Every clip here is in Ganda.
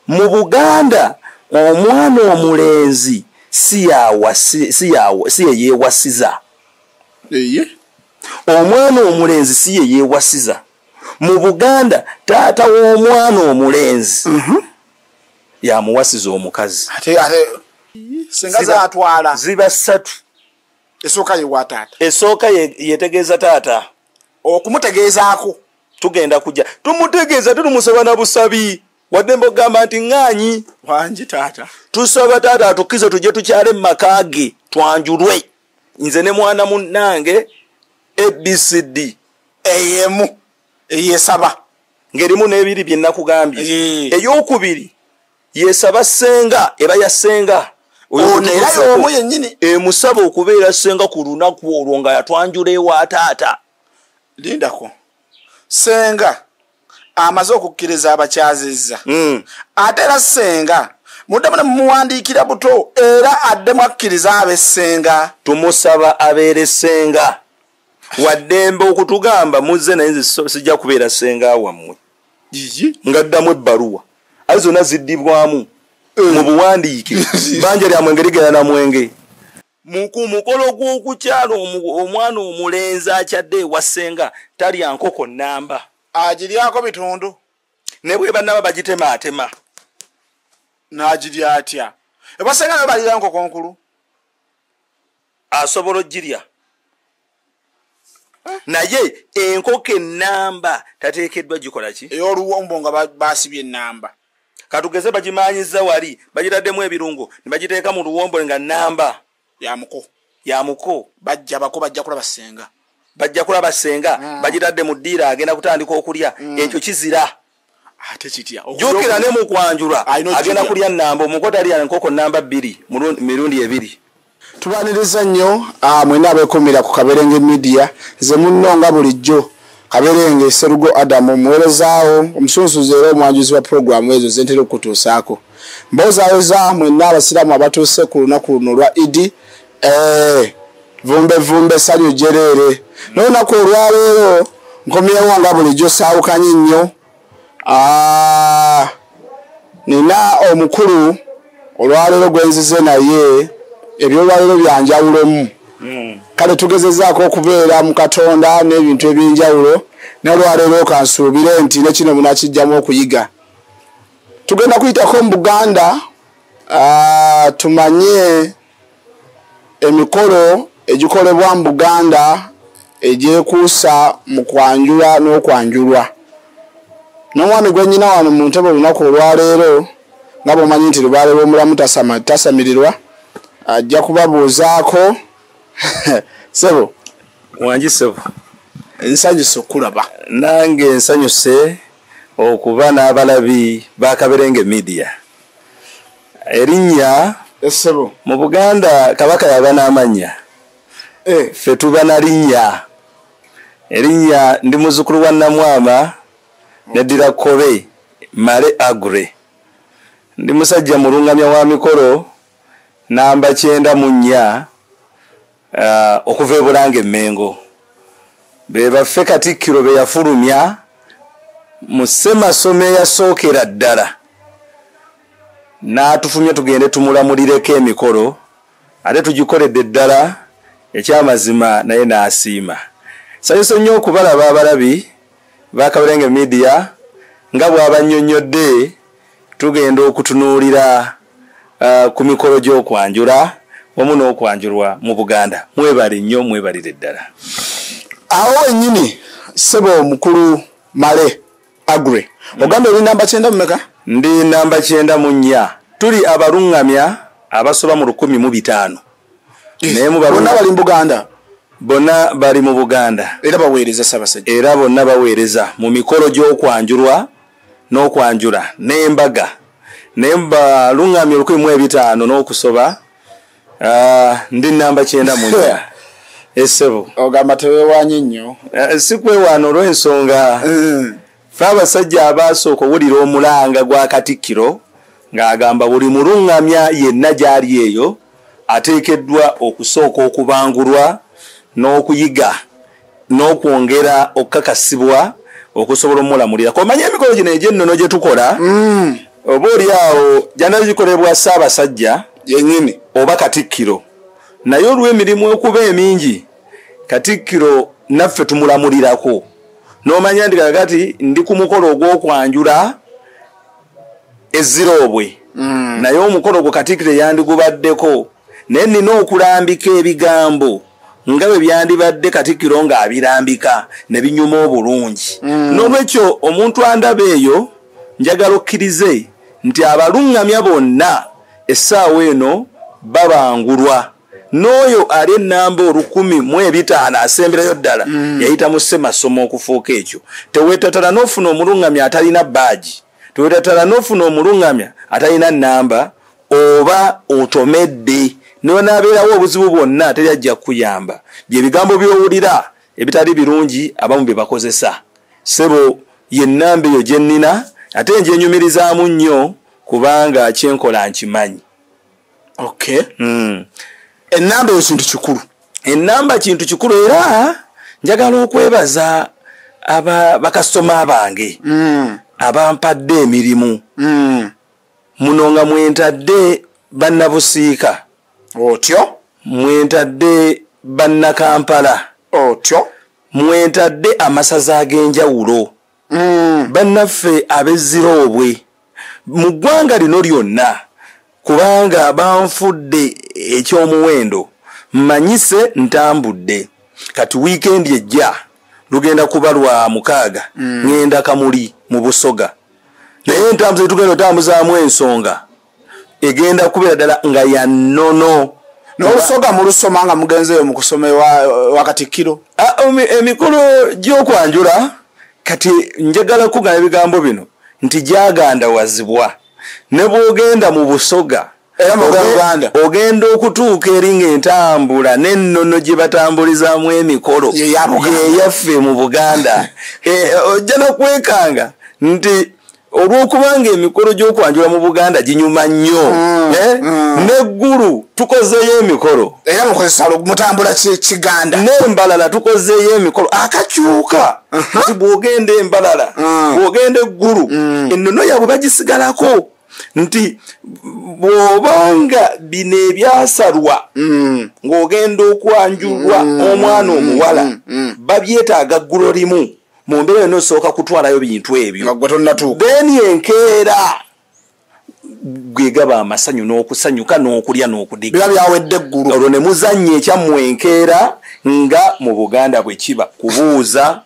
mu Buganda omwana omulenzi si yeewasiza. Omwana omulenzi si yeewasiza. Mu Buganda taata w'omwana omulenzi yamuwasiza omukazi. Ate senga zaatwala ziba 3. Esooka ye wa taata. Esooka yetegeeza taata. Okumutegeezaako tugenda kujja tumutegeeza tumusaba na busabi wadde mbogamba nti ŋŋaanyi wangi taata tusaba taata atukize tujje tukyale mu maka ge twanjulwe nze ne mwana munnange ABCD eyemu eyesaba ngerimu n'ebiri bye nakugambye. Ey'okubiri yesaba senga eba ya senga oyo yennyini emusaba okubeera senga ku lunaku olwo nga yatwanjula ewa taata. Lindako senga amaze okukkiriza abakyazizza ate era senga muddemu ne mumuwandiikira buto era addemu akkiriza ab'essenga. Tumusaba abeere senga waddembe okutugamba muzze naye nze sijja kubeera senga wammwe ngaddamu ebbaluwa aye zonna ziddibwamu mu buwandiike banja lya mwenge ligera na mwenge ku mukolo gw'okukyala omwana omulenzi akyadde ewa ssenga talya nkoko nnamba agiryako bitundu ne bwe bannaba bagitemaatema n'agirya atya ewa ssenga naye balira nkoko nkulu asobola ogirya naye enkoko ennamba tateekeddwa gikola ki ey'oluwombo nga baasibye ennamba katugeze bagimanyiza wali bagitaddemu ebirungo ne bagiteeka mu luwombo nga nnamba yamuko bajja kulaba senga bagitadde mu ddiira agenda kutandika okulya ekyo kizira ate kitya jukira ne mu kwanjula agenda kulya nnamba omuko talya enkoko nnamba 2 mirundi 2. Tubaniriza nnyo mwena abeekumira ku Kaberenge Media ze munnonga bulijjo Kaberenge Serugo Adamu muweerezaawo omusunsuzi era omwanjuzi wa programu ezo zentera okutuusaako mbozaayoza mwena abasiraamu abatuuse ku lunaku luno lwa Idi vumbe salyo jerere n'olunaku olwaleero nkomyewo nga bulijjo saawukanye nnyo nina omukulu olwaleero gwenzize naye ebyolwaleero byanjawulomu kale tugezezaako okubeera mu Katonda n'ebintu eby'enjawulo n'olwaleero kansuubire nti ne kino munakijjamu okuyiga. Tugenda kuyitako mu Buganda tumanye emikolo egikolebwa mu Buganda egyekuusa mu kwanjula n'okwanjulwa. N'omwami gwe nnyina wano mu ntebe olunaku olwaleero nga bw'omanyi nti lubaale lw'omulamu tasamirirwa ajja kubabuuzaako sebo wangi sebo ensanyuse okulaba nange ensanyuse okuba n'abalabi ba Kaberenge Media. Erinnya sebo mu Buganda kabaka yaba n'amannya ffe tuba na linnya. Erinnya ndi muzzukulu wa Namwama neddira Kobe Male Agre. Ndi musajja mulungamya wa mikolo namba 94 okuva e Bulange Mengo. Be baffe Katikkiro be yafulumya mu Ssemasome yasookera ddala n'atufumya tugende tumulamulireko emikolo ate tugikoledde ddala ekyamazima naye n'asiima. Nsanyuse nnyo okubalaba abalabi ba Kaberenge Media nga bw'abannyonnyodde tugenda okutunuulira ku mikolo gy'okwanjula wamu n'okwanjulwa mu Buganda. Mwebale nnyo mwebalire ddala. Awo wennyini sebo omukulu Male Agre ogamba oli namba 9 mumeka? Ndi namba 9 tuli abalungamya abasoba mu 1,500 naye mu bonna bali mu Buganda. Bonna bali mu Buganda era baweereza Ssaabasajja era bonna baweereza mu mikolo gy'okwanjulwa n'okwanjula n'embaga naye balungamya 1,500 n'okusoba ndi namba 9 esebo ogamba teweewaanye nnyo si kwewaana olw'ensonga ffe abasajja abaasooka owulira omulanga gwa Katikkiro ng'agamba buli mulungamya yenna gy'ali eyo ateekeddwa okusooka okubangulwa n'okuyiga n'okwongera okukakasibwa okusobola omulamulira. Komanya emikolo gino egy'ennono gye tukola obooli awo jana zikolebwa Ssaabasajja yennyini oba Katikkiro naye olw'emirimu okuba emingi Katikkiro naffe tumulamulirako n'omanya ndi kakati ndi ku mukolo ogw'okwanjula Ezziroobwe naye omukolo gwo Katikkiro yandigubaddeko naye nina okulambika ebigambo nga bwe byandibadde Katikkiro ng'abirambika ne binyuma obulungi n'olwekyo omuntu andaba eyo njagala okkirize nti abaluŋŋamya bonna essaawa eno babangulwa n'oyo ali ennamba 1,500 asemberayo ddala yayita mu Ssemasomo okufuuka ekyo teweetatala n'ofuna omuluŋŋamya atalina baaji teweetatala n'ofuna omuluŋŋamya atalina nnamba oba otomedde n'onaabeerawo obuzibu bwonna teri ajja kukuyamba bye bigambo by'owulira ebitali birungi abamu bye bakozesa ssebo y'ennamba eyo gye nnina ate njenyumirizaamu nnyo kubanga kyenkola nkimanyi. Okay. Ennamba eyo kintu kikulu. Ennamba kintu kikulu era njagala okwebaza bakasitoma bange abampadde emirimu muno nga mwentadde bannabusiika otyo mwentadde bannakampala otyo mwentadde amasaza ag'enjawulo bannaffe ab'Ezziroobwe mu ggwanga lino lyonna kubanga banfudde ekyomuwendo mmanyise ntambudde kati wiikendi ejja lugenda kuba lwa 6 ngenda Kamuli mu Busoga naye entambuza etugenda otambuzaamu ensonga egenda kubeera ddala nga ya nnono n'Obusoga mulusoma nga mugenzeeyo mu kusoma wa Katikkiro emikolo gy'okwanjula kati njagala kugana ebigambo bino nti gyagandawazibwa ne bw'ogenda mu Busoga era mu Uganda ogenda okutuuka eri ng'entambula n'ennono gye batambulizaamu emikolo yeyaffe mu Buganda ojja n'okwekanga nti olw'okubanga emikolo gy'okwanjula mu Buganda ginyuma nnyo n'eggulu tukozeeyo emikolo era mukozesa mutambula Kiganda n'embalala tukozeeyo emikolo akakyuka nti bw'ogenda embalala bw'ogenda eggulu ennono yaabwe bagisigalako nti bw'obanga bino ebyasalwa ng'ogenda okwanjulwa omwana omuwala babyetaaga ggulo limu mu mbeera yonna osooka kutwalayo bintu ebyo then enkeera gwe gaba amasanyu n'okusanyuka n'okulya n'okudiga biba byawedde eggulu olwo ne muzannya ekyammwe enkeera nga mu Buganda bwe kiba kubuuza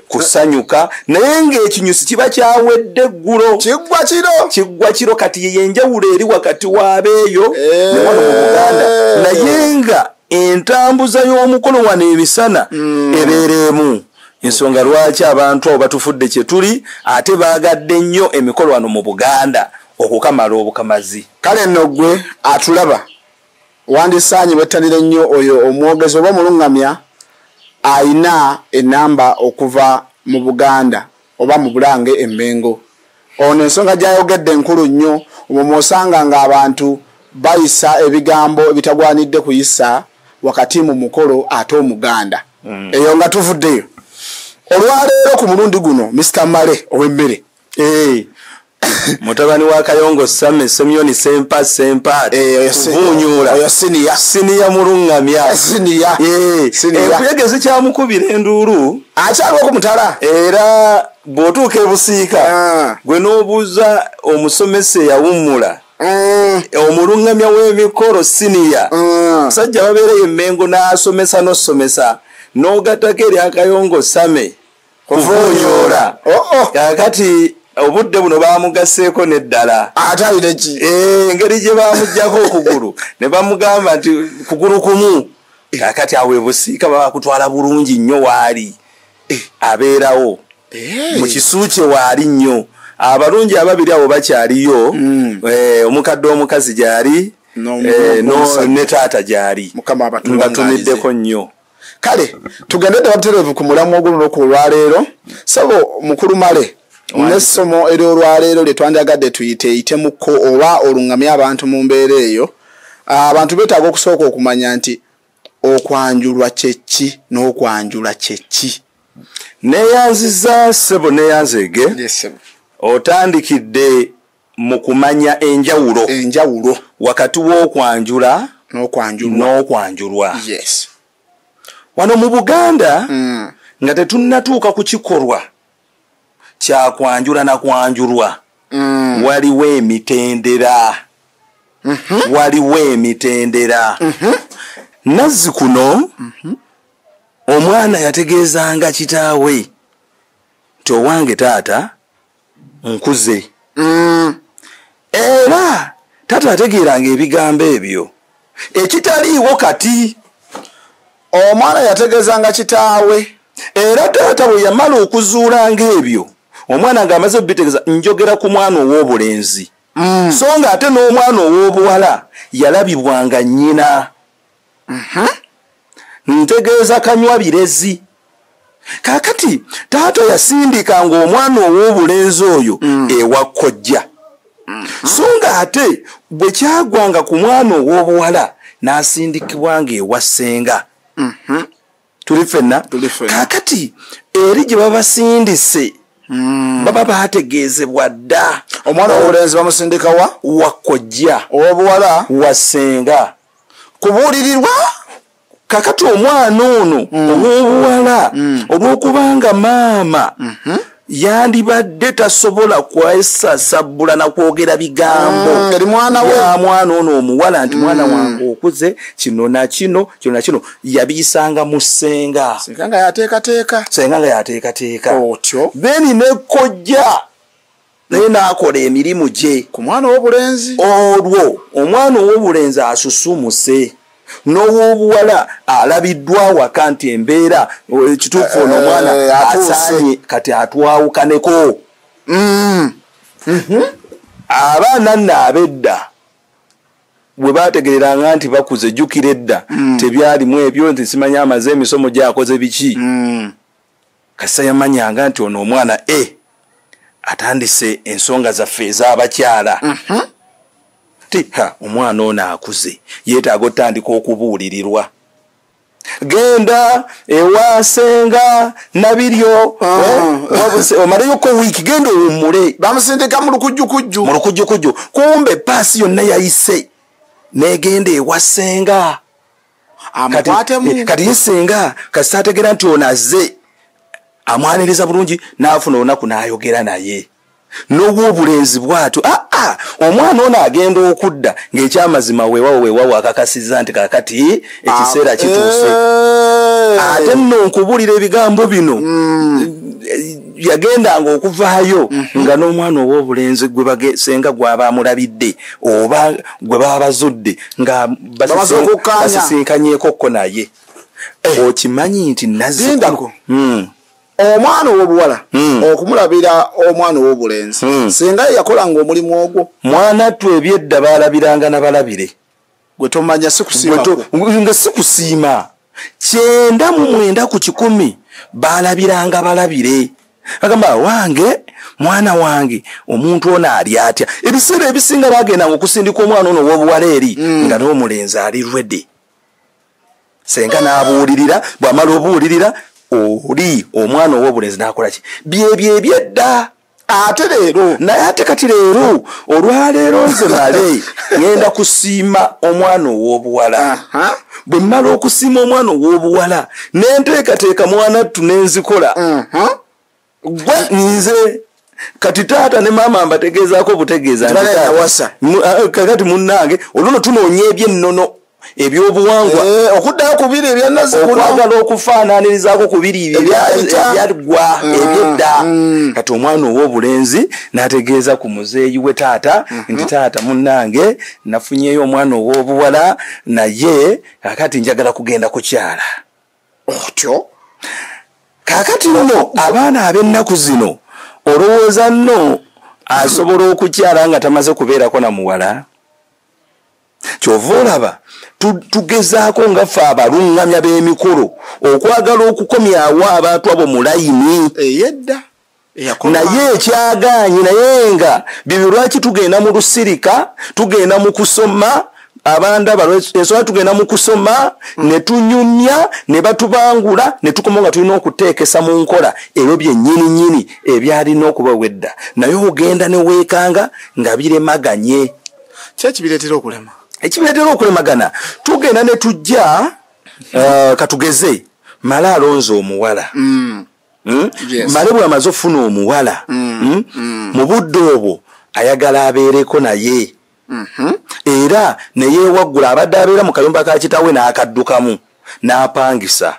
kusanyuka naye ng'ekinyusi kiba kyawedde eggulo kiggwa kiro kati yenjawulo eri wakati waabeeyo ne wano mu Buganda naye nga entambuza y'omukolo wano emisana ebeereemu ensonga lwaki abantu abo batufudde kye tuli ate baagadde nnyo emikolo wano mu Buganda okukamala obukamazi. Kale nno gwe atulaba wandisaanye wettanire nnyo oyo omwogezi oba omuluŋŋamya ayina ennamba okuva mu Buganda oba mu Bulange e Mmengo ono ensonga gy'ayogedde enkulu nnyo omwosanga ng'abantu bayisa ebigambo ebitagwanidde kuyisa wakati mu mukolo ate omuganda eyo nga tuvuddeyo olwaleero ku mulundi guno Mr. Male ow'emmere mutabani wa Kayongo Same Semyoni Sempa kuvunyula oyo siniya muluŋŋamya siniya enkuyegezi kyamukubira enduulu akyaliwo ku mutala era bw'otuuka e Busiika gwe n'obuuza omusomesa eyawummula omuluŋŋamya w'emikolo siniya musajja babeereyo Emmengo n'asomesa n'osomesa n'ogattako eri Akayongo Same kuvunyula kakati obudde buno bamugasseeko n'eddala atalire ki engeri gye bamuggyako okugulu ne bamugamba nti kugulu kumu kakati awe Busiika baba kutwala bulungi nnyo waali abeerawo mu kisu kye waali nnyo abalungi ababiri abo bakyaliyo omukadde omukazi gyali ne taata gyali mbatumiddeko nnyo. Kale tugendedde babutereevu ku mulamu oguno n'okulwaleero sabo mukulu Male n'essomo ery'olwaleero lye twandyagadde tuyiteeyitemuko oba oluŋŋamya abantu mu mbeera eyo abantu beetaaga okusooka okumanya nti okwanjulwa kyeki n'okwanjula kyeki. Neeyanziza ssebo neeyanzeege otandikidde mu kumanya enjawulo wakati w'okwanjula n'okwanjulwa. Yes. Wano mu Buganda nga tetunnatuuka ku kikolwa kya kwanjula na kwanjulwa. Waliwo emitendera. Waliwo emitendera. Nazzikuno omwana yategeezanga kitaawe nti owange taata nkuze. Era taata ategeeranga ebigambo ebyo ekitaliiwo kati. Omwana yategeezanga kitaawe era taata bwe yamala okuzuulanga ebyo omwana ng'amaze okubitegeeza njogera ku mwana ow'obulenzi. So nga ate n'omwana ow'obuwala yalabibwanga nnyina. Ntegeeza kanywa birezi. Kaakati taata yasindikanga omwana ow'obulenzi oyo ewa kkojja. So nga ate bwe kyagwanga ku mwana ow'obuwala n'asindikibwanga ewa ssenga. Tuli ffenna? Kaakati eri gye babasindise baba baategeezebwa dda. Omwana ow'obulenzi bamusindika wa kkojja, ow'obuwala wa ssenga. Kubuulirirwa. Kakati omwana ono ow'obuwala olw'okubanga maama yandibadde tasobola kwesasabbula na kwogera bigambo eri mwana we ya mwana ono omuwala nti mwana wange okuze kino na kino yabiyisanga mu ssenga. Ssenga nga yateekateeka otyo then ne kkojja naye n'akola emirimu gye ku mwana ow'obulenzi. Olwo omwana ow'obulenzi asusumuse n'ow'obuwala alabiddwa waka nti embeera ekituufu ono omwana asaanye kati atwawukaneko. Abaana nno ab'edda bwe baategereranga nti bakuze jjukira edda tebyalimu ebyo nti simanya amaze emisomo gyakoze biki. Kasita yamanyanga nti ono omwana atandise ensonga zaffe ez'abakyala. Omwana ono akuze yeetaaga otandika okubuulirirwa. Genda ewa ssenga nabiryo omaleyoko wiiki genda owummule. Bamusindika mu lukujjukujju. Kumbe paasi yonna yayise negenda ewa ssenga. Kati ye ssenga kasita ategeera nti ono azze amwaniriza bulungi n'afuna olunaku n'ayogera naye. N'obw'obulenzi bw'atyo omwana ono agenda okudda ng'ekyamazima weewawo akakasiza nti kakati ekiseera kituuse. Ate nno nkubulira ebigambo bino yagendanga okuvaayo nga n'omwana ow'obulenzi gwe senga gw'aba amulabidde oba gwe baba bazudde nga basisinkanyeko naye. Okimanyi nti Nazzikuno omwana ow'obuwala okumulabira omwana ow'obulenzi singa yakolanga omulimu ogwo. Mwana ttu ebyedda baalabiranga na balabire. Gwe tomanya nga sikusiima 99 ku 100 baalabiranga balabire. Agamba wange mwana wange omuntu ono ali atya. Ebiseera ebisinga bagendanga okusindika omwana ono ow'obuwala eri nga n'omulenzi ali ready. Senga n'abuulirira bw'amala obuulirira oli omwana ow'obulenzi n'akola ki byebyo ebyedda. Ate leero naye ate kati leero olwaleero nze male ngenda kusiima omwana ow'obuwala. Bwe mmala okusiima omwana ow'obuwala nenteekateeka mwana ttu nenzikola. Gwe nze kati taata ne maama mbategeezaako butegeeza kakati munnange olwo tunoonya ebyennono ebyobuwangwa okuddayo ku biri ebya Nazzikuno okwagala okufaanaanirizaako ku biri ebyaggwa ebyedda. Kati omwana ow'obulenzi n'ategeeza ku muzeeyi we taata nti taata munnange nafunyeyo omwana ow'obuwala naye kakati njagala kugenda kukyala. Otyo kakati nno abaana ab'ennaku zino olowooza nno asobola okukyala nga tamaze kubeerako na muwala. Kyova olaba tugezaako nga ffe abaluŋŋamya b'emikolo okwagala okukomyawo abantu abo mu layini eyedda naye ekyagaanyi naye nga bibyo lwaki tugenda mu lusirika tugenda mu kusoma abanda ensonga tugenda mu kusoma ne tunyumya ne batubangula ne tukoma nga tulina okuteekesa mu nkola ebyo byennyini ebyalina okuba wedda naye ogenda ne weekanga nga biremaganye. Ekibireetera okulema? Ekibireetera okulemagana tugenda ne tujja katugeze Male alonze omuwala. Yes. Male bw'amaze ofuna omuwala mu budde obwo ayagala abeereko naye. Era ne yeewaggula abadde abeera mu kayumba ka kitaawe n'akaddukamu n'apangisa.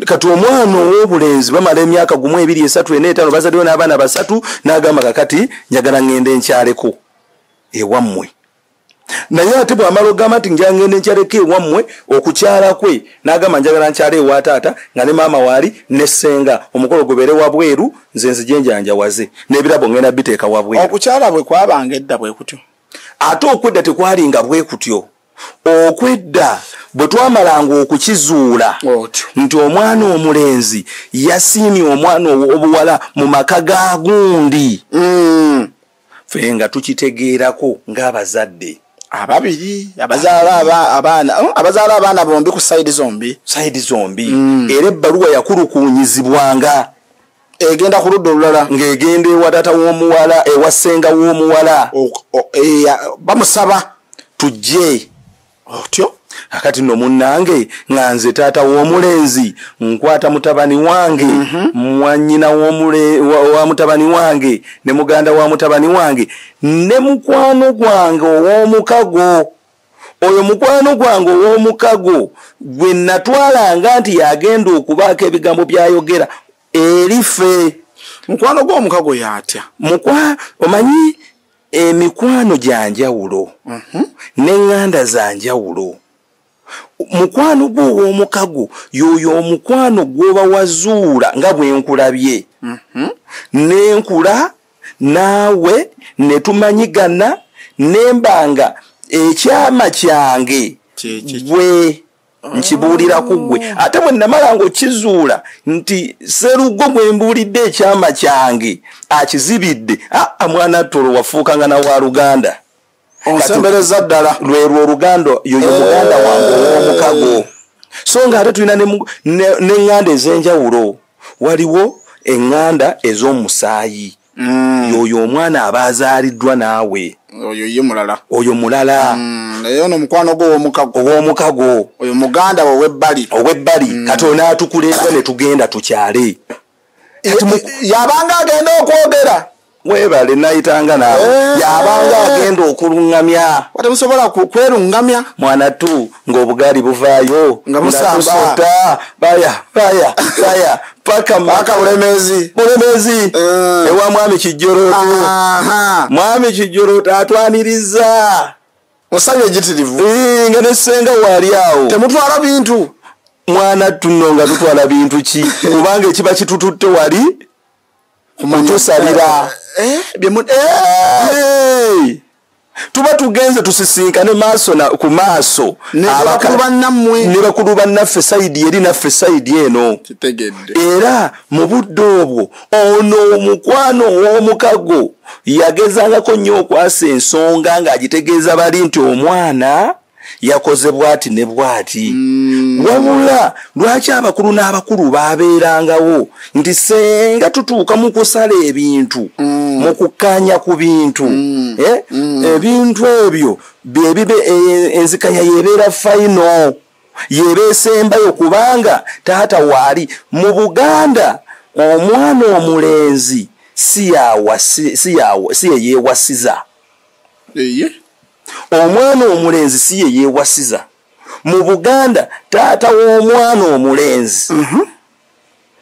Kati omwana ow'obulenzi bamala emyaka 1, 2, 3, 4, 5 bazaddeyo n'abaana 3 n'agamba kakati njagala ngende nkyaleko ewammwe. Naye ate bw'amala ogamba nti njagala ngende nkyaleko ewammwe okukyala kwe n'agamba njagala nkyala ewa taata nga ne maama waali ne ssenga omukolo gubeere wabweru nze nzije njanjawaze n'ebirabo ngenda biteeka wabweru. Okukyala bwe kwabanga edda bwe kutyo. Ate okwedda tekwalinga bwe kutyo. Okwedda bwe twamalanga okukizuula nti omwana omulenzi yasiimye omwana obuwala mu maka ga gundi. Ffe nga tukitegeerako ng'abazadde ababiri abazaala abaana bombi ku sayidi zombi. Era ebbaluwa yakulukuunyizibwanga egenda ku ludda olulala ng'egenda ewa taata w'omuwala ewa ssenga w'omuwala bamusaba tujje otyo. Akati nno munnange nga nze taata w'omulenzi nkwata mutabani wange mwannyina wa mutabani wange ne muganda wa mutabani wange ne mukwano gwange ow'omukago. Oyo mukwano gwange ow'omukago gwe natwalanga nti yagenda okubaako ebigambo byayogera eri ffe. Mukwano gw'omukago y'atya? Omanyi emikwano gya njawulo n'eŋŋanda za njawulo. Mukwano gwo ow'omukago y'oyo omukwano gw'oba wazuula nga bwe nkulabye. N'enkula naawe ne tumanyigana nembanga ekyama kyange gwe nkibuulira ku ggwe. Ate bwe namala ng'okizuula nti Sserugo bwe mbuulidde ekyama kyange akizibidde, mwana ttolo wafuukanga na wa Luganda. Onsembereza ddala lwerwo oluganda yoyo muganda wange ow'omukago. So nga ate tulina n'eŋŋanda ez'enjawulo. Waliwo eŋŋanda ez'omusaayi. Yoyo omwana aba azaaliddwa naawe. Oyo mulala. Naye ono mukwano gwo ow'omukago. Oyo muganda we ow'ebbali. Kati onaatukuleeta ne tugenda tukyale. Yabanga agenda okwogera. Webale nayitanga nawe. Yabanga agenda okuluŋŋamya. Wate musobola kwerungamya. Mwana tu ng'obugaali buvaayo. Nga musamba. Baya. Paka bulemezi. Ewa mwami Kijjoroto. Mwami Kijjoroto atwaniriza. Osabye ekitirivu. Nga ne ssenga waali awo. Temutwala bintu. Mwana tuno nga tutwala bintu ki? Kubanga ekiba kitututte wali kutusalira. Tuba tugenze tusisinkane maaso ku maaso ne bakulu bannaffe sayidi eri naffe sayidi eno. Era mu budde obwo ono omukwano ow'omukago yagezangako nnyo okwasa ensonga ng'agitegeeza bali nti omwana yakoze bwati ne bwati. Wabula lwaki abakulu n'abakulu baabeerangawo nti senga tutuuka mu kusala ebintu mu kukkaanya ku bintu ebintu ebyo byebibe enzikanya yebeera fayino yeba esembayo kubanga taata waali mu Buganda omwana omulenzi si ye yeewasiza. Omwana omulenzi si ye yeewasiza. Mu Buganda taata w'omwana omulenzi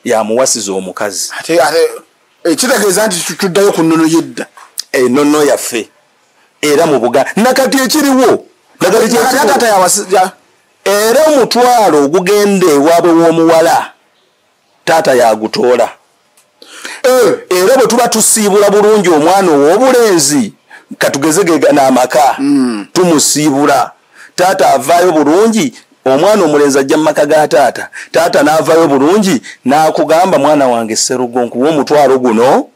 yamuwasiza omukazi. Ekitegeeza nti tuddayo ku nnono y'edda. Ennono yaffe. Era mu Buganda nakati ekiriwo taata yawasiza. Era omutwalo ogugenda ewaabwe w'omuwala taata yagutoola. Era bwe tuba tusiibula bulungi omwana ow'obulenzi katugezegega n'amaka tumusiibula taata avaayo bulungi omwana omulenzi ajja mu maka ga taata n'avaayo bulungi n'akugamba mwana wange Sserugo nkuwa omutwalo guno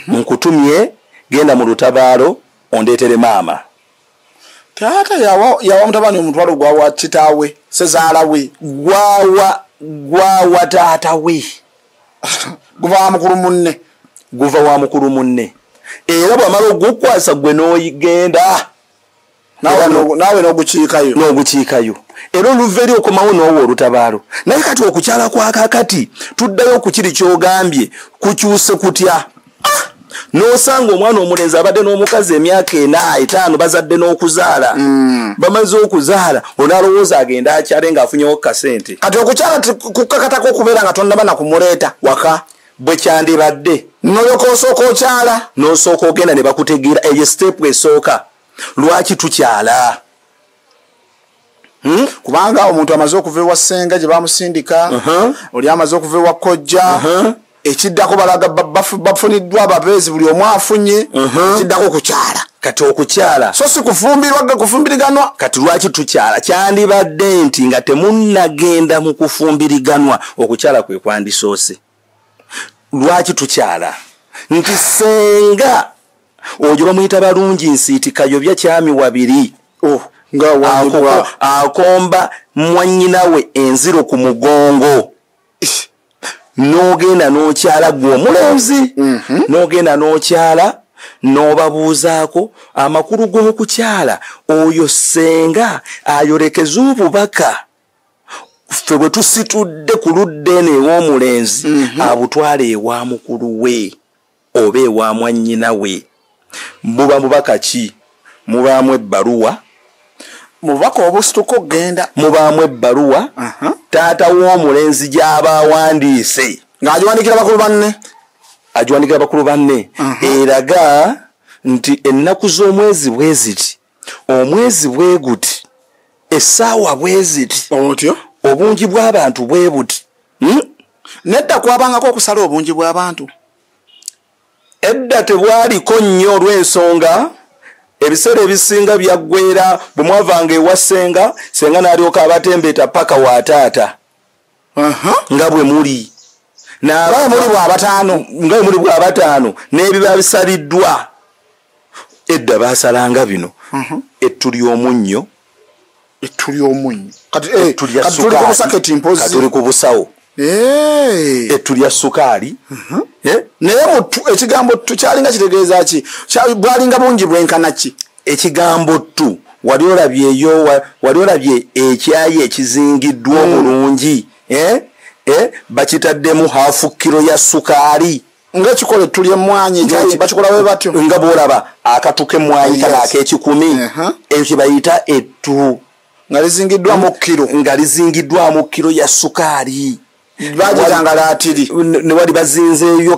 nkutumye genda mu lutabaalo ondeetere maama. taata yawa mutabani omutwalo gwawa kitaawe sezaala we gwawa taata we guva wa mukulu munne era bwamala ogukwasa gwe n'oyigenda naawe n'ogukiikayo era oluva eri okomawo n'owa olutabaalo naye kati okukyala kwakakati tuddayo okukiri kyogambye kukyuse kutya n'osanga omwana omulenzi abadde n'omukazi emyaka 4-5 bazadde n'okuzaala bamaze okuzaala onalowooza agenda akyale ng'afunyewo kasente kati okukyala kukakatako okubeera nga tonnaba nakumuleeta waka bwe kyandibadde noloka osooka okyala n'osooka ogenda ne bakutegeera eyo siteepu esooka lwaki tukyala kubanga omuntu amaze okuva ewa ssenga gye bamusindika oli amaze okuva ewa kojja ekiddako balaga bafuniddwa ababeezi buli omu afunye ekiddako okukyala kati okukyala so si kufumbiriganwa kati lwaki tukyala kyandibadde nti nga temunnagenda mu kufumbiriganwa okukyala kwe kwandisoose lwaki tukyala nti senga ojo bamuyita balungi nsiiti kayobya kyami wabiri akomba mwannyinawe enziro ku mugongo n'ogenda n'okyala gwe omulenzi n'ogenda n'okyala n'obabuuzaako amakulu g'okukyala oyo senga ayolekeza obubaka ffe bwe tusitudde ku ludda eno ew'omulenzi abutwala ewa mukulu we oba ewa mwannyinawe muba mubaka ki mubaamu ebbaluwa mubaka obusituka okgenda mubaamu ebbaluwa taata w'omulenzi gy'aba awandiise ng'agiwandikira bakulu banne eraga nti ennaku z'omwezi bwe ziti omwezi bwe guti essaawa bwe ziti otyo obungi bw'abantu bwe buti nedda kwabangako okusala obungi bw'abantu edda tebwaliko nnyo olw'ensonga ebiseera ebisinga byaggweera bwe mwavanga ewa senga n'alyoka abatembeeta paka wa taata nga bwe muli muli bw'abataano n'ebiba bisaliddwa edda baasalanga bino ettu ly'omunnyo katuli ku busawo ettu lya sukaali naye ekigambo ttu kyalinga kitegeeza ki bwalinga bungi bwenkana ki ekigambo ttu wali olabye ekyayi ekizingiddwa obulungi bakitaddemu haafu kiro ya sukaali ng'ekikola ettu ly'emmwanyi bakikola bwe batyo nga bw'olaba akatu k'emmwanyi kano ak'ekikumi ekyo kye bayita ettu nga lizingiddwamu kiro ya sukaali bagitangalaatiri ne wali bazinzeeyo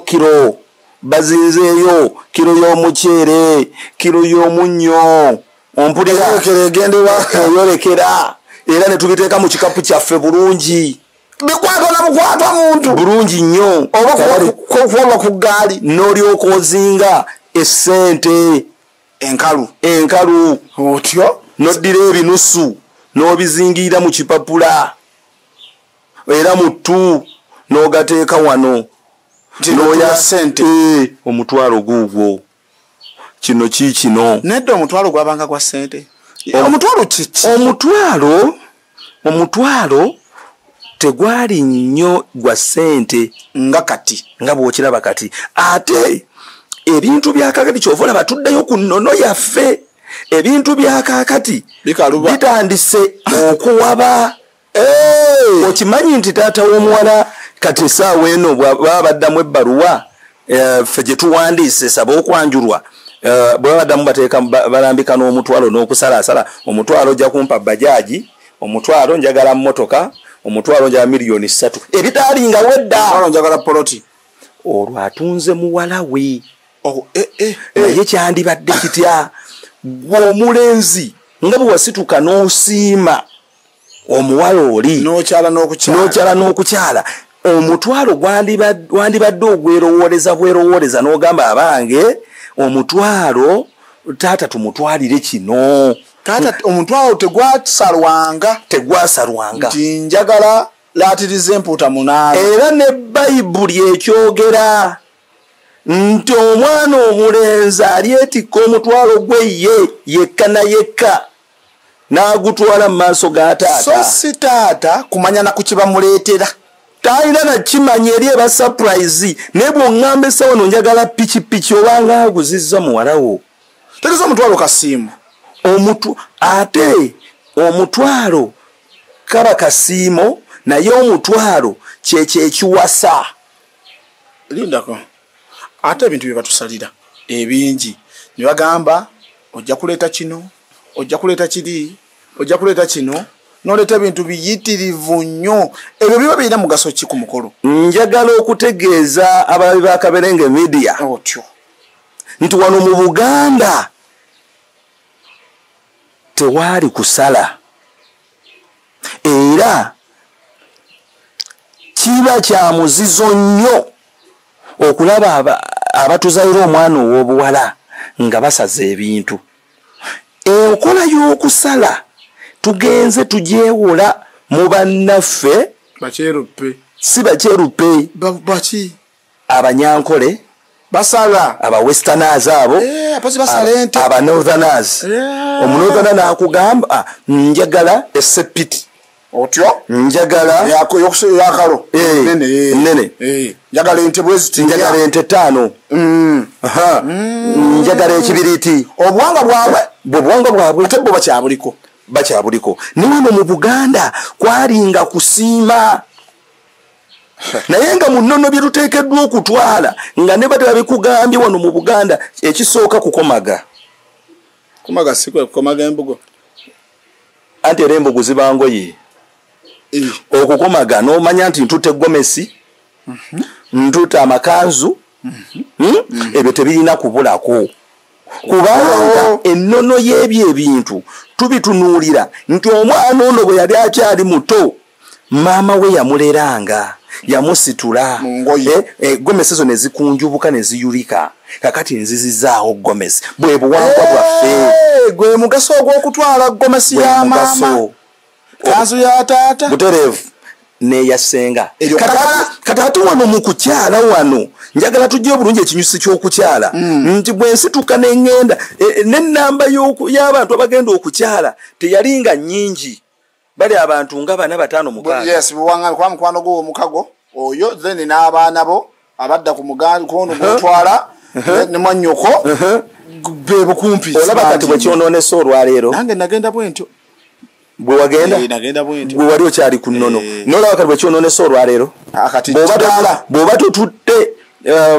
kiro y'omuceere kiro y'omunnyo ompulira eyolekera era ne tubiteeka mu kikapu kyaffe bulungi bikwatwa muntu bulungi nnyo oba kuba ku ggaali n'olyoka ozinga essente enkalu otyo n'oddira ebinusu n'obizingiira mu kipapula era mu ttu n'ogateeka wano n'oya sente omutwalo guugwo kino kiikino nedda omutwalo gwabanga gwa sente omutwalo kiki omutwalo tegwali nnyo gwa sente nga bw'okiraba kati ate ebintu byakakati kyova olaba tuddeyo ku nnono yaffe ebintu byakakati bitandise okuwaba okimanyi nti taata w'omuwala kati essaawa eno bwaba baddamu ebbaluwa ffe gye tuwandiise saba okwanjulwa bwe baddamu bateeka balambika n'omutwalo n'okusalaasala omutwalo ojja kumpa bajaaji omutwalo njagala mmotoka omutwalo njagala miliyoni 3 ebitaalingawo edda njagala poloti olwo atunze muwala we naye kyandibadde kitya gw'omulenzi nga bwe wasituka n'osiima omuwala oli n'okyala n'okukyala omutwalo gwandibadde bwerowooleza n'ogamba abange omutwalo taata tumutwalire kino taata omutwalo tegwasalwanga nti njagala laatiriza empuuta 8 era ne bayibuli ekyogera nti omwana omulenzi alyetikka omutwalo gwe yekka na yekka n'agutwala mu maaso ga taata. So si taata kumanya na kukibamuleetera. Talina na kimanya eri eba surprise. Ne bw'oŋŋamba essawa no njagala pikipiki obanga aguzizza muwala wo. Tegeza omutwalo kasiimu. Ate omutwalo kaba kasiimo naye omutwalo kyekyo ekiwasa. Lindako. Ate ebintu bye batusalira ebingi ne bagamba ojja kuleeta kino, ojja kuleeta kiri, ojja kuleeta kino, n'oleeta ebintu biyitirivu nnyo. Ebyo biba birina mugaso ki ku mukolo? Njagala okutegeeza abalabi ba Kaberenge Media otyo nti wano mu Buganda tewaali kusala era kiba kya muzizo nnyo okulaba abatuzaira omwana ow'obuwala nga basaza ebintu. Enkola y'okusala tugenze tugyewola mu bannaffe bakyeruppe, si bakyeruppe, baki abanyankole basala, aba westerners abo, aba northerners. Omunorthern n'akugamba njagala esepiti otyo, njagala yakalo nene, njagala ente bweziti, njagala ente 5, njagala ekibiriti. Obuwanga bwabwe ate bo bakyabuliko. Ne wano mu Buganda kwalinga kusiima naye nga mu nnono bye tuteekeddwa okutwala nga ne bate babikugambye wano mu Buganda ekisooka kukomaga. Kumaga si kwe kukomaga embugo. Anti era embugo ziba ngoye. Okukomaga n'omanya nti ntutte gomesi, ntutte amakanzu, ebyo tebirina kubulako. Kubanga ennono y'ebyo ebintu tubitunuulira nti omwana ono bwe yali akyali muto maama we yamuleranga, yamusitula, gomesi zo ne zikunjubuka ne ziyulika. Kakati nzizizaawo gomesi bwe buwangwa bwaffe. Gwe mugaso ogw'okutwala gomesi ya maama, kanzu ya taata, butereevu neyasenga. Kati wano mu kukyala wano njagala tujje obulungi ekinyusi ky'okukyala nti bwe nsituka n'eŋŋenda n'ennamba y'abantu abagenda okukyala teyalinga nnyingi. Bali abantu nga 4 5 6. Yes, buwanga kwa mukwano gwo mukago oyo then n'abaana bo abadda ku mugandu kono gutwala ne mwanyoko be bukumpi. Olaba kati bwe kyonoonesa olwaleero. Nange nagenda bwentyo. Bwe wagenda? Nagenda bwentyo. Bwe wali okyali ku nnono. N'olaba kati bwe kyonoonesa olwaleero. Akati bw'oba totutte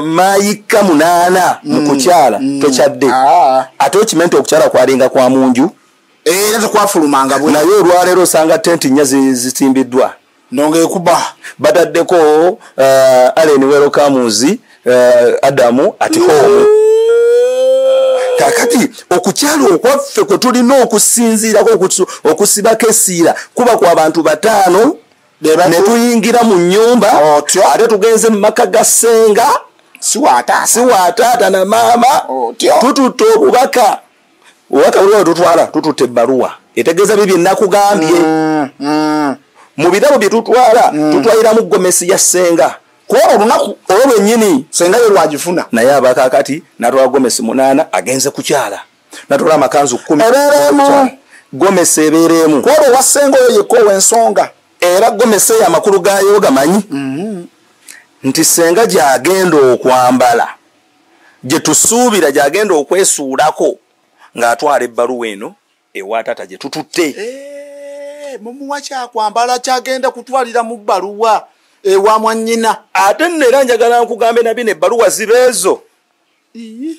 mayika 8 mu kukyala tokyadde. Ate okimente okukyala kwalinga kwa munju. Era tekwafulumanga bwe. Naye olwaleero osanga tenti nnya zitimbiddwa. Nonge kuba. Bataddeko Allen Welcomes, Adamu at home. Kakati okukyala okwaffe kwe tulina okusinziirako okusibako essiira kuba kwa abantu 5 ne tuyingira mu nnyumba ate tugenze mu maka ga ssenga si wa taata na maama tututte obubaka bulwa tutwala tututte ebbaluwa etegeeza bibye nakugambye mu birabo bye tutwala tutwaliramu gomesi ya ssenga kwa olunaku olwo lwennyini senga yo lwagifuna naye abakakati natwala gomesi 8 agenze kukyala natwala amakanzu 10 ebeeremu gomesi ebeeremu kwa olwo wassenga oyo yekko w'ensonga era gomesi amakulu gaayo gamanyi nti senga gyagenda okwambala gye tusuubira gyagenda okwesuulako ng'atwala ebbaluwa eno ewa taata gye tututte mumuwa kyakwambala kyagenda kutwalira mu bbaluwa ewa mwannyina. Ate nera njagala nkugambe nabino ebbaluwa zibeezo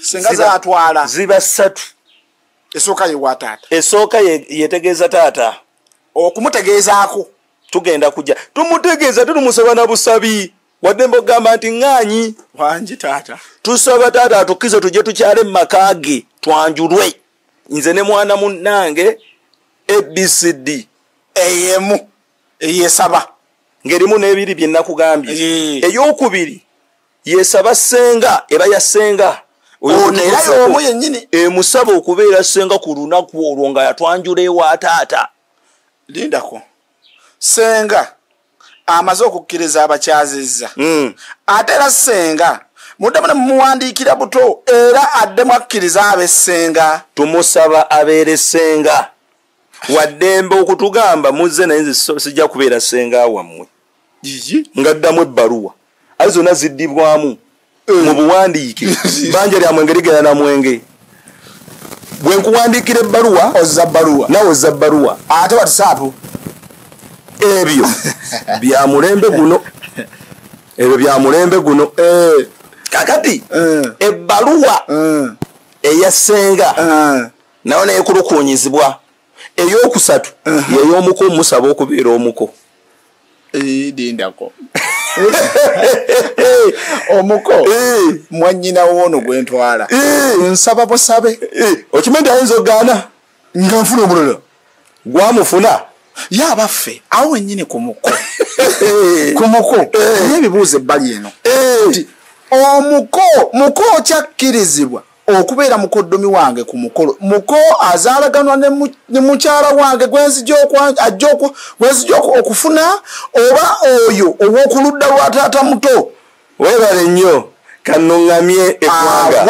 senga zatwala ziba 3. Esooka ye wa taata, esooka yetegeeza taata okumutegeezaako tugenda kujja tumutegeeza tumusaba na busabi wadde mbogamba nti ŋŋaanyi wangi taata tusaba taata atukize tujje tukyale mu maka ge twanjulwe nze ne mwana munnange ABCD eyemu eyesaba ngerimu n'ebiri bye nakugambye. Ey'okubiri yesaba ssenga eba ya ssenga oyo omu yennyini emusaba okubeera ssenga ku lunaku olwo nga yatwanjula ewa taata. Lindako ssenga amaze okukkiriza abakyazizza ate era ssenga muddemu ne mumuwandiikira buto era addemu akkiriza abe ssenga tumusaba abeere ssenga waddembe okutugamba muzze naye nze sijja kubeera ssenga wammwe ngaddamu ebbaluwa aye zonna ziddibwamu mu buwandiike banja lya mwenge ligenda na mwenge bwe nkuwandiikira ebbaluwa ozza bbaluwa nawe ozza bbaluwa ate watisaapu ebyo bya mulembe guno ebyo bya mulembe guno kakati ebbaluwa eya ssenga nayo neekulukuunyizibwa ey'okusatu yey'omuko musaba okubeera omuko dindako omuko mwannyina woono gwentwala nsaba busabe okimanyi ayinza ogaana nga nfuna omulala gwamufuna yabaffe awo wennyini ku muko ku muko naye ebibuuzo ebbali eno nti muko okyakkirizibwa okubeera mukoddomi wange ku mukolo muko azaalaganwa ne mukyala wange gwenzija okufuna oba oyo ow'okuludda lwa taata muto weebale nnyo kannuŋŋamye eggwanga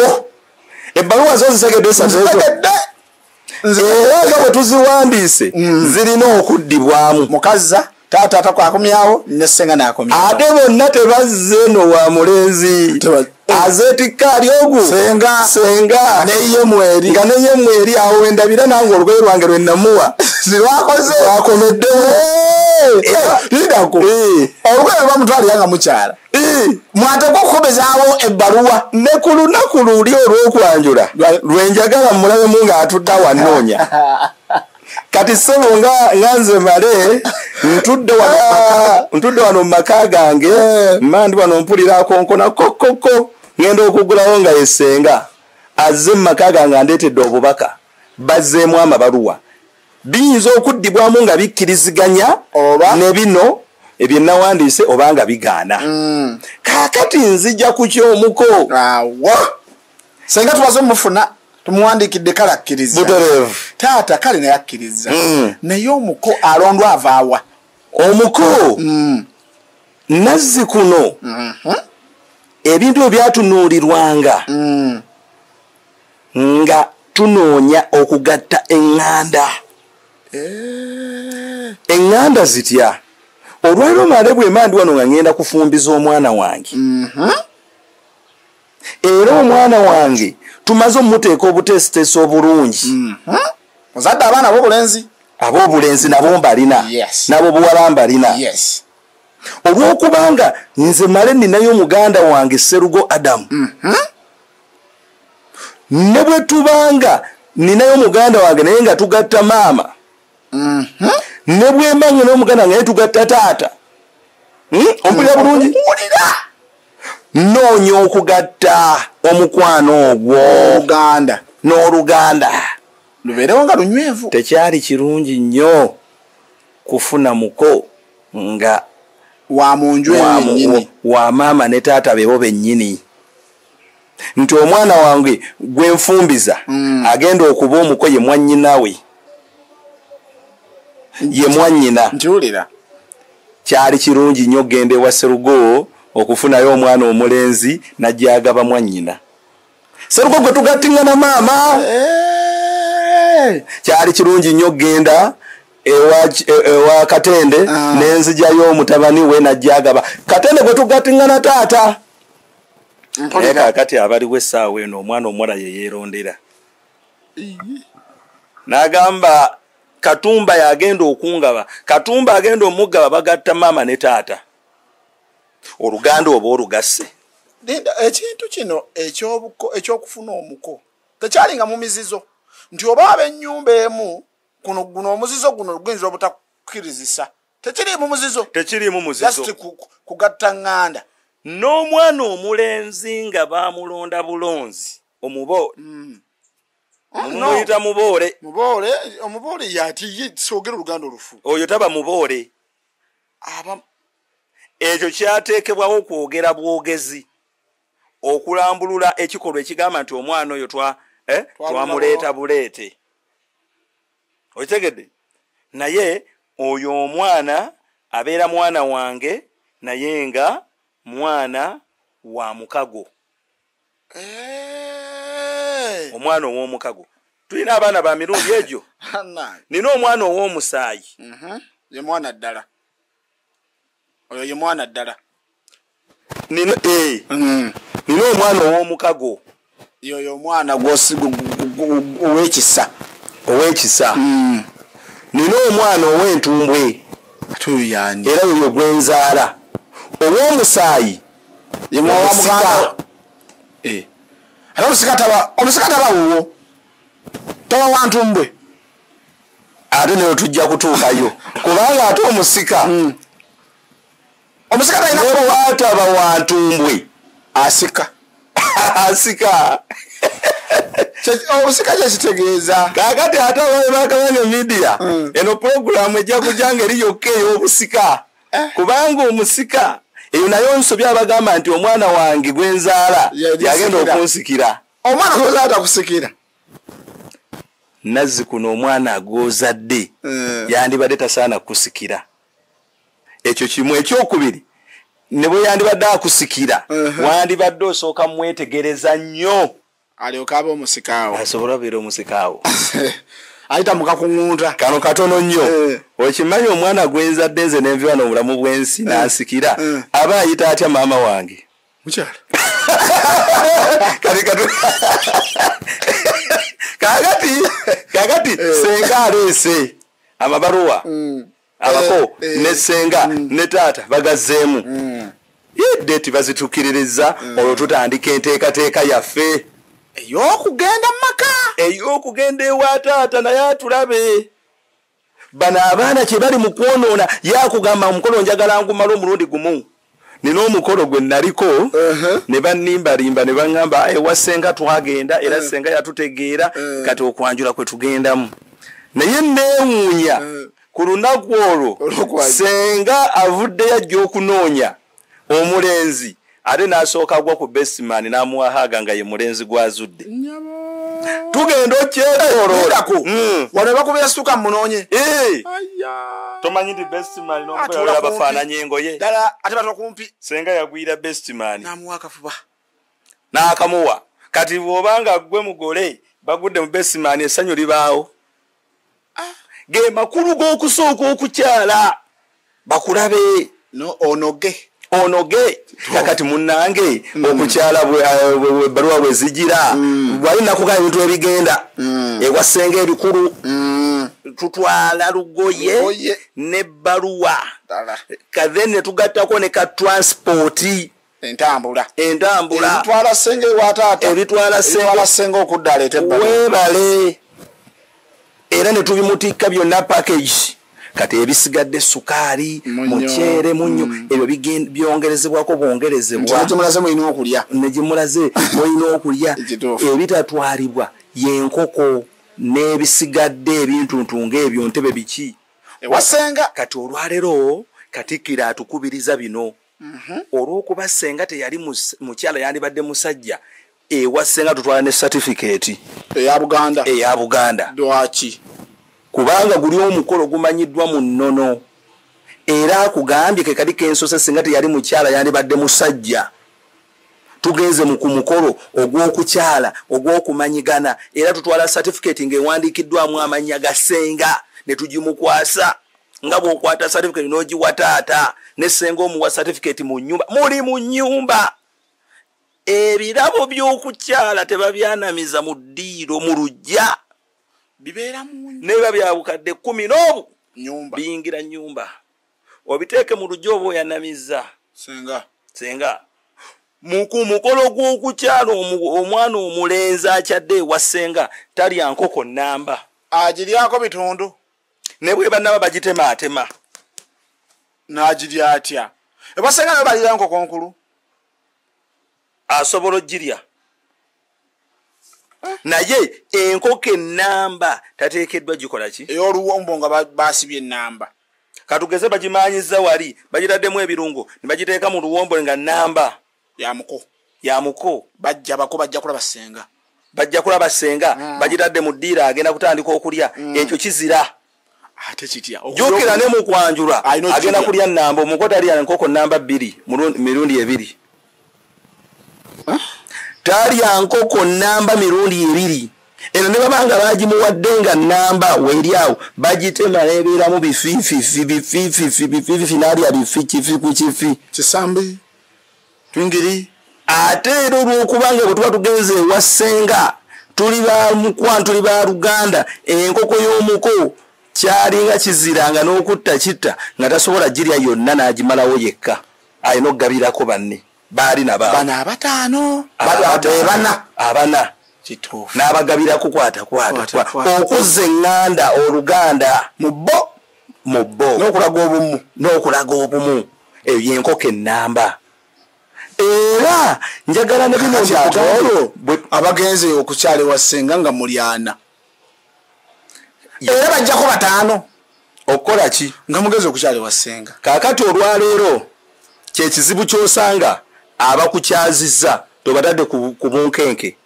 ebbaluwa zo zisegedde nzegedde era nga bwe tuziwandiise zirina okuddibwamu mukazza taata akomyawo ne ssenga n'akomyawo ate bonna tebazze no wa mulenzi azeetikka ali ogu senga neyemweri nga neyemweri awo wendabira nange olugoye lwange lwe namuwa lwakoze lwakomeddewo lidako olugoye lwamutwalira mukyala mwatekwa okukobezaawo ebbaluwa ne ku lunaku luli olw'okwanjula lwenjagala mulabemu ng'atudde awanoonya kati ssebo nga nze male ntudde wano mu maka gange mandi wano mpulira akonkona kokoko ngenda okugulawo nga yesenga azze mu maka gange andeetedde obubaka bazzeemu amabaluwa biyinza okuddibwamu nga bikkiriziganya ne bino ebyenawandiise oba nga bigaana kaakati nzija ku kyomuko senga tubaze omufuna tumuwandiikidde kale akkiriza butereevu taata kale naye akkiriza naye omuko alondwa avaawa omuko nazzi kuno ebintu ebyatunuulirwanga nga tunoonya okugatta eŋŋanda eŋŋanda zitya olwaliro male bwemandi wano nga ŋŋenda kufumbiza omwana wange era omwana wange tumaze omuteeka obutesitesi obulungi ozadde abaana ab'obulenzi nabo mbalina nabo buwala mbalina olw'okubanga nze male ninayo omuganda wange Sserugo Adamu ne bwe tubanga ninayo omuganda wange naye nga tugatta maama ne bwemba nga n'omuganda wange naye tugatta taata ompulira bulungi noonya okugatta omukwano ogwo n'oluganda lubeerewo nga lunywevu tekyali kirungi nnyo kufuna muko nga wa munju ennyini wa maama ne taata bebo bennyini nti omwana wange gwe nfumbiza agenda okuba omuko ye mwannyinawe ye mwannyina ntiwulira kyali kirungi nnyo genda ewa Sserugo okufunayo omwana omulenzi najjagaba mwannyina Sserugo gwe tugattingana maama kyali kirungi nnyo genda ewa Katende nenzijjayo omutabani we najjagaba Katende gwe tugattingana taata naye kaakati abaliwo essaawa eno omwana omuwala ye yeerondera n'agamba Katumba yagenda okungaba Katumba agenda omugaba bagatta maama ne taata oluganda oba olugasse ekintu kino ekyokufuna omuko tekyalinga mu mizizo nti oba ab'ennyumba emu guno omuzizo guno guyinza obutakkirizisa tekiriimu muzizo kugatta ŋŋanda n'omwana omulenzi nga baamulonda bulonzi omuboole muyita muboole omuboole yati soogera oluganda olufu oyo taba muboole ekyo kyateekebwawo okwogera bwogezi okulambulula ekikolwa ekigamba nti omwana oyo twamuleeta buleete okitegedde naye oyo omwana abeera mwana wange naye nga mwana wa mukago omwana ow'omukago tulina abaana ba mirundi egyo. Nina omwana ow'omusaayi. Ye mwana ddala. Oyo ye mwana ddala. Nina omwana ow'omukago. Yoyo omwana ow'ekisa. Nina omwana ow'entumbwe. Tuyandi. Era yoyo gwenzaala. Ow'omusaayi ye mwana wa muganda. Ate omusika taba wuwo. Taba wa ntumbwe. Ate neyo tujja kutuukayo. Kubanga ate omusika. Omusika talina wataba wa ntumbwe. Asika. Omusika kyekitegeeza. Kaakati ate abawe bakabanga media. Eno program ejja kujanga eri yokka ey'obusika. Kubanga omusika eyo nayo nsobya abagamba nti omwana wange gwenzaala yagenda okunsikira. Omwana gwozaala takusikira. Nazzi kuno omwana agozadde yandibadde tasaana kusikira. Ekyo kimu. Ekyokubiri ne bwe yandibadde akusikira wandibadde osooka mwetegereza nnyo alyoka abe omusikaawo. Asobola beera omusikaawo. Ayita mukakuŋŋunta. Kano katono nnyo. Okimanyi omwana gwenzadde nze ne nviwa n'obulamu bw'ensi n'asikira aba ayita atya maama wange. Mukyala. Kakati senga aleese amabaruwa abako ne senga ne taata bagazzeemu yedde tibazitukiririza olwo tutandika enteekateeka yaffe ey'okugenda mu maka ey'okugenda ewa taata naye atulabe. Bano abaana kye bali mu kwonoona yakugamba omukolo njagala ngumala omulundi gumu. Nina omukolo gwe naliko ne bannimbalimba ne baŋŋamba ewa senga twagenda era senga yatutegeera kati okwanjula kwe tugendamu. Naye neewuunya ku lunaku olwo senga avudde yajja okunoonya omulenzi ate n'asooka agwa ku bestman n'amuwahaaga nga ye mulenzi gwazudde. Tugenda okyetooloola wano bakubira situka munoonye. Tomanyi nti bestman n'omukola bafaananya engoye ate batuba kumpi. Senga yagwira bestman n'amuwa akafuba n'akamuwa. Kati bw'obanga gwe mugole bagudde mu bestman essanyu libaawo. Ge makulu g'okusooka okukyala bakulabe onoge kakati munnange okukyala ebbaluwa bwe zigira bwalina kugaa ebintu ebigenda ewa senga ebikulu tutwala lugoye n'ebbaluwa kadhen ne tugattako ne ka transporti entambula ebitwala senga ewa taata ebitwala senga okudda aleeta ebbaluwa weebale era ne tubimutikka byonna package. Kati ebisigadde sukaali muceere munnyo ebyo byongerezebwako bwongerezebwa negimulaze olina okulya ebitatwalibwa yenkoko n'ebisigadde ebintuntu ng'ebyo ntebe biki ewasenga. Kati olwaleero Katikkiro atukubiriza bino olw'okuba senga teyali mukyala yandibadde musajja ewa senga tutwala ne certificate eya Buganda. Lwaki? Kubanga guli omukolo gumanyiddwa mu nnono era akugambye ke kali kensosa singa teyali mukyala yandibadde musajja. Tugenze mu kumukolo ogw'okukyala ogw'okumanyigana era tutwala certificate ng'ewandiikiddwamu amannya ga senga ne tugimukwasa nga bw'okwata certificate n'ogiwa taata ne senga omuwa certificate mu nnyumba. Muli mu nnyumba. Ebirabo by'okukyala tebabyanamiza mu ddiiro mu luggya. Bibeera mu neba byabukadde 10 n'obu biyingira nnyumba obiteeke mu luggya oba oyanamiza senga mukolo gw'okukyala omwana omulenzi akyadde ewa senga talya nkoko nnamba agiryako bitundu ne bwe bannaba bagitemaatema n'agirya atya ewa senga nabe balira nkoko nkulu asobola ogirya naye enkoko ennamba tateekeddwa gikola ki ey'oluwombo nga baasibye ennamba. Katugeze bagimanyiza wali bagitaddemu ebirungo ne bagiteeka mu luwombo nga nnamba ya muko bajja kulaba senga bagitadde mu ddiira agenda kutandika okulya ekyo kizira. Ate kitya jjukira ne mu kwanjula agenda kulya nnamba omuko talya enkoko nnamba 2 mirundi 2 talya nkoko nnamba mirundi 2 eno ne babanga bagimuwadde nga namba weri awo bagitema nebeeramu bifiifi nalya bifi kifi ku kifi kisambi twingiri ate era olwokubanga bwe tuba tugenze ewa ssenga tuli ba mukwano tuli ba Luganda enkoko y'omuko kyalinga kiziranga n'okutta kitta nga tasobola girya yonna n'agimalawo yekka alina okugabirako banne baali bana abataano abana kituufu n'abagabirako kwata okuzza eŋŋanda Oluganda mu bbo n'okulaga obumu eyo yenkoko ennamba era njagala ne bino abagenze okukyala ewa ssenga nga mulyana era bajjako bataano okukola ki nga mugezi okukyala ewa ssenga kaakati olwaleero kyekizibu kyosanga abakukyazizza tobatadde ku bunkenke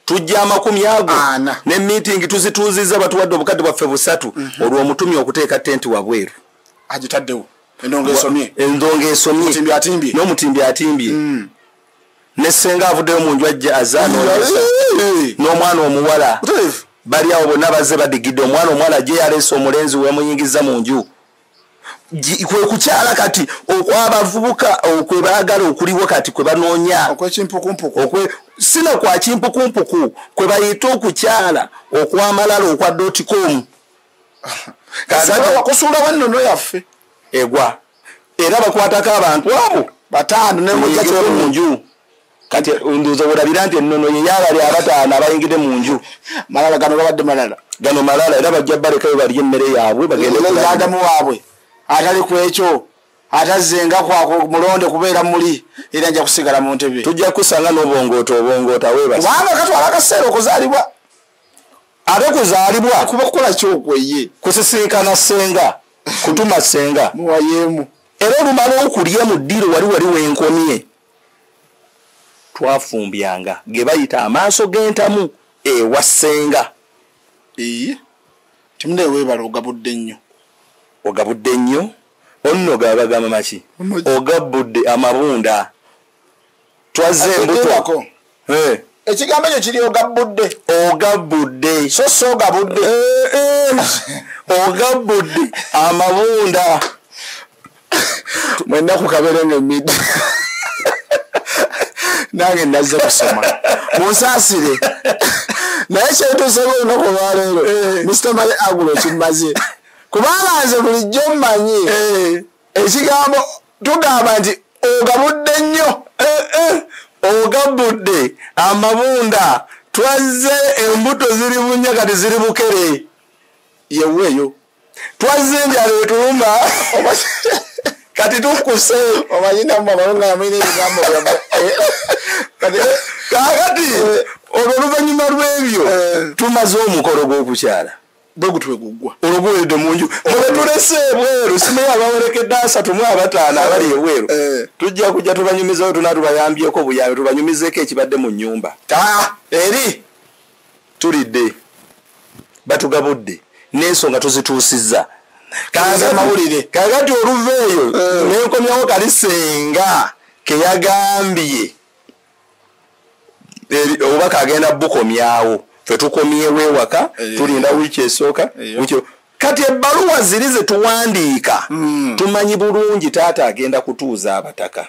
tujja 40 ne meeting tuzituuzizza batuwadde obukadde bwaffe 3 olwo omutumi okuteeka tenti wabweru agitaddewo endonga esomye n'omutimbi atimbye ne ssenga avuddeyo mu nju ajja azaanolesa n'omwana omuwala bali awo bonna bazze badigidde omwana gye yaleese omulenzi wemuyingiza mu nju kwe kukyala kati okwabavubuka okwe baagala okuliwo kati kwe banoonya sina kwa kimpukumpuku kwe bayita okukyala okwamalala okwa .com wakusuula wannono yaffe egwa era bakwatako abantu abo bataano nemujja mu nju kati ndoza bulabira nti ennono ye yabali abataano abayingidde mu nju malala gano babadde malala era bajja balekayo balye emmere yaabwe bagende adamu waabwe atali ku ekyo atazzenga kwako mulonde kubeera muli era nja kusigala mu ntebe tujja kusanga n'obongoota weebasa kubanga katwala akaseera okuzaalibwa ate kuzaalibwa kuba kukola kyokweye kusisinkana ssenga kutuma ssenga muwayeemu era olumala okulya mu ddiro wali wenkomye twafumbyanga ge bayita amaaso g'entamu ewa ssenga timune weebala ogabudde nnyo onno gabagamba maki ogabudde amabunda twazze embuto ekigambo ekyo kiri ogabudde so ogabudde ogabudde amabunda mwenda kukaberenga emidi nange nazze kusoma munsaasire naye kyetuuseko olunaku olwaleero Mr. Male Agulo kimaze kubanga nze bulijjo mmanyi ekigambo tugamba nti ogabudde nnyo ogabudde amabunda twazze embuto ziri bunnya kati ziri bukere yeweeyo twazze enjala etuluma kati tukuse omanyinamu amalunga yamwine ebigambo kakati olwo oluvannyuma lw'ebyo tumaze omukolo gw'okukyala bwegutweguggwa olwoguweredde mu nju mwebetulese ebweru simaye abawerekedde 3 mu 5 abali ebweru tujja kujja tubanyumizayo tuna tubayambyeko buyambi tubanyumizeeko ekibadde mu nnyumba eri tulidde batugabudde n'ensonga tuzituusizza kakati oluveeyo nenkomyawo kali ssenga keyagambye oba kagenda bukomyawo fe tukomyewo ewaka tulinda wiiki esooka kati ebbaluwa ziri ze tuwandiika tumanyi bulungi taata agenda kutuuza abataka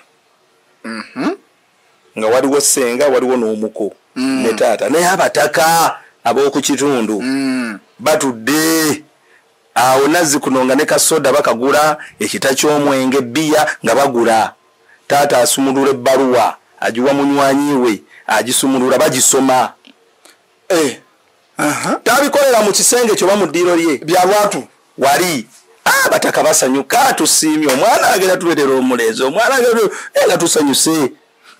nga waliwo ssenga waliwo n'omuko ne taata naye abataka ab'oku kitundu batudde awo Nazikuno ne kasoda bakagula ekita ky'omwenge bbiya nga bagula taata asumulula ebbaluwa agiwa munywanyi we agisumulula bagisoma tabikolera mu kisenge kyoba mu ddiiro lye bya lwatu wali abataka basanyuka tusiimye omwana agenda tubeerera omulenzi omwana nga tusanyuse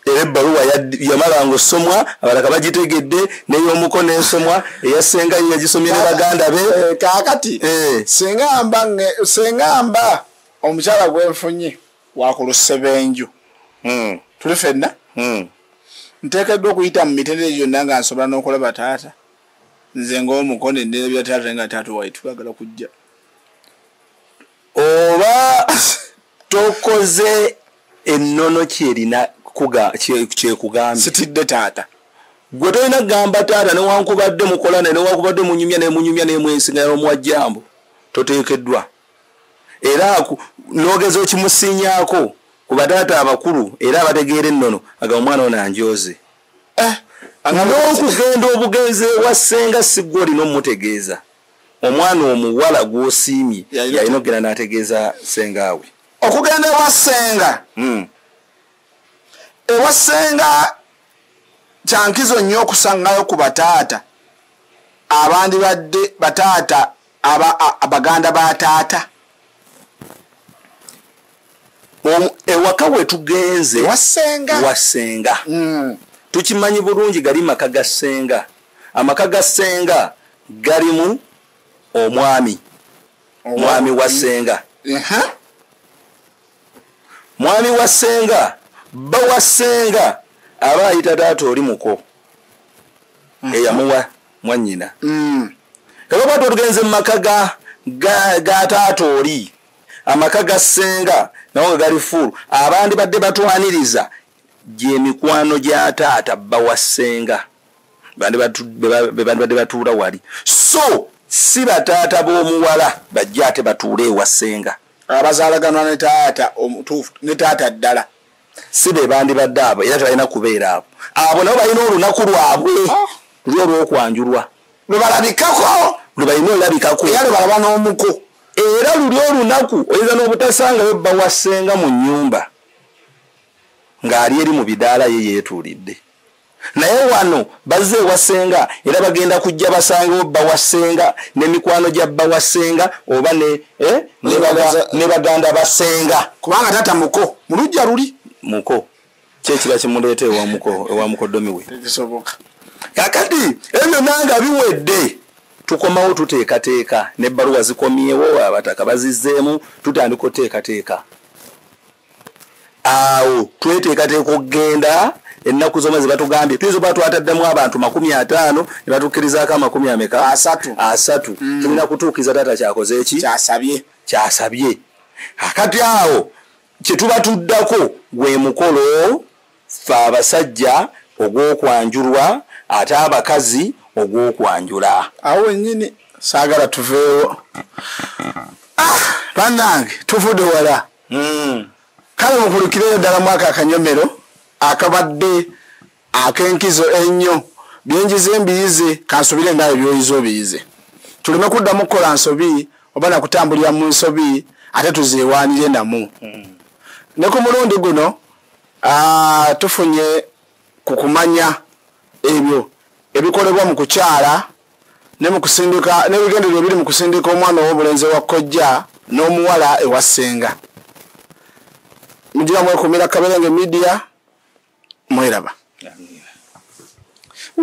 era ebbaluwa yamala nga osomwa abataka bagitegedde n'ey'omuko n'ensomwa eyassenga yagisomye ne baganda be kaakati sengamba omukyala gwenfunye wakulusebenju tuli fenna nteekeddwa okuyita mu mitendera gyonna nga nsobola n'okulaba taata nze ng'omukono endera bya taata nga taata wali twagala kujja oba tokoze ennono kyerina kyekugambye sitidde taata gwe tolina gamba taata newankubadde mukolane newankubadde munyumya nemwesinga n'omuwajjambo toteekeddwa era n'ogeza okimusinyaako ku bataata abakulu era abategeera ennono aga omwana ono anjooze n'okugenda obugenzi ewa ssenga si gwe olina omutegeeza omwana omuwala gw'osiimye yalina okugenda n'ategeeza sengaawe okugenda ewa ssenga ewa ssenga kyankizo nnyo okusangayo ku bataata abandi badde bataata abaganda ba taata ewaka we tugenze wasenga tukimanyi bulungi gali maka ga ssenga amaka ga ssenga galimu omwami wa ssenga mwami wa ssenga bba wa ssenga aba ayita taata oli muko eyamuwa mwannyina kakaba tugenze mu maka ga taata oli amaka ga ssenga nawo gali fulu abandi badde batwaniriza gy'emikwano gya taata bba wa ssenga bandi badde batuula wali so si bataata b'omuwala bajja ate batuule ewa ssenga abazaalaganwa ne taata omutuufu ne taata ddala si be bandi badde abo era tebalina kubeera abo nabo balina olunaku lwabwe luli olw'okwanjulwa lwe balina olabikako era lwe balaba n'omuko era luli olunaku oyinza n'obutasangayo bba wa ssenga mu nnyumba ng'ali eri mu bidaala ye yeetuulidde naye wano bazze ewa ssenga era bagenda kujja basangewo bba wa ssenga n'emikwano gya bba wa ssenga oba ne baganda ba ssenga kubanga taata muko mu lujja luli muko kyekiba kimuleeta ewa mukoddomi we kakati ebyo nanga biwedde tukomawo tuteekateeka n'ebbaluwa zikomyewo abataka bazizzeemu tutandika oteekateeka awo tweteekateeka okugenda ennaku zomwe zebatugambye tuyinza okuba twataddemu abantu 50 ne batukkirizaako 30 tulina kutuukiza taata kyakoze eki kyasabye akati awo kyetuba tuddako gwe mukolo fe abasajja ogw'okwanjulwa ate abakazi ogw'okwanjula awo wennyini saagala tuveewo bannange tuvudde wala kale mukulikireyo ddala mwaka akanyomero akabadde ak'enkizo ennyo byenjize mbiyize kansubire nawe byoyize obiyize tuleme kuddamu kukola nsobi oba nakutambulira mu nsobi ate tuzeewaanire namu ne ku mulundi guno tufunye ku kumanya ebyo ebikolebwa mu kukyala ne mu kusindika n'ebigendererwa ebiri mu kusindika omwana ow'obulenzi wa kkojja n'omuwala ewa ssenga mugira mwekumira Kaberenge Media mweraba